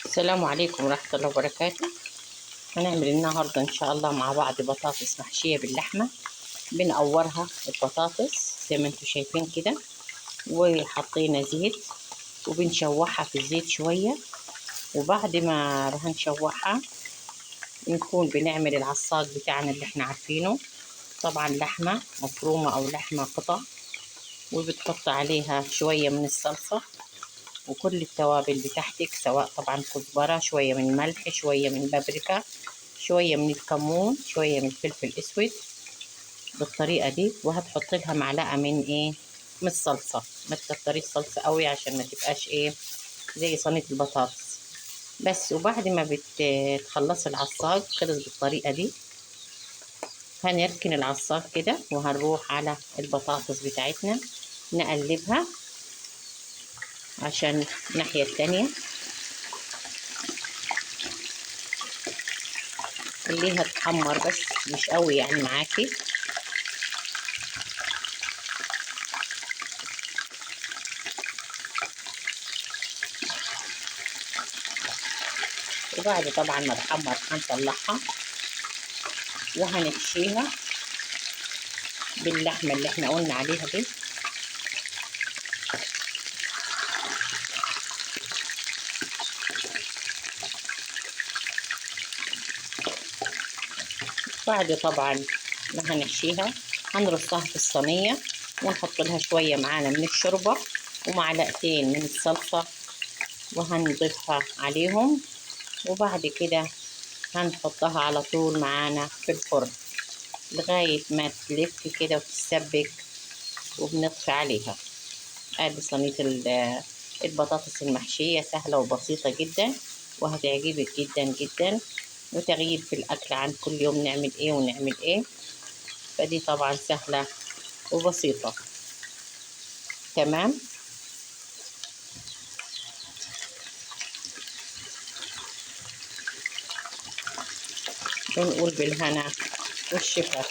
السلام عليكم ورحمة الله وبركاته. هنعمل النهاردة إن شاء الله مع بعض بطاطس محشية باللحمة. بنقورها البطاطس زي ما انتوا شايفين كده، وحطينا زيت وبنشوحها في الزيت شوية. وبعد ما هنشوحها نكون بنعمل العصاج بتاعنا اللي احنا عارفينه، طبعا لحمة مفرومة أو لحمة قطع، وبتحط عليها شوية من الصلصة وكل التوابل بتاعتك، سواء طبعا كزبرة، شوية من ملح، شوية من بابريكا، شوية من الكمون، شوية من الفلفل الأسود بالطريقة دي. وهتحط لها معلقة من من الصلصة. ما تكتريش الصلصة قوي عشان ما تبقاش زي صينية البطاطس بس. وبعد ما بتخلصي العصاج خلص بالطريقة دي، هنركن العصاج كده وهنروح على البطاطس بتاعتنا نقلبها عشان الناحية التانية خليها تحمر بس مش قوي يعني معاكي. وبعد طبعا ما تحمر هنطلعها وهنحشيها باللحمة اللي احنا قلنا عليها دي. بعد طبعا ما هنحشيها هنرصها في الصينية ونحط لها شوية معانا من الشوربة ومعلقتين من الصلصة وهنضيفها عليهم. وبعد كده هنحطها على طول معانا في الفرن لغاية ما تلف كده وتتسبك، وبنطفي عليها. ادي صينية البطاطس المحشية، سهلة وبسيطة جدا وهتعجبك جدا جدا، وتغيير في الأكل عن كل يوم نعمل ونعمل فدي طبعا سهلة وبسيطة. تمام. بنقول بالهنا والشفا.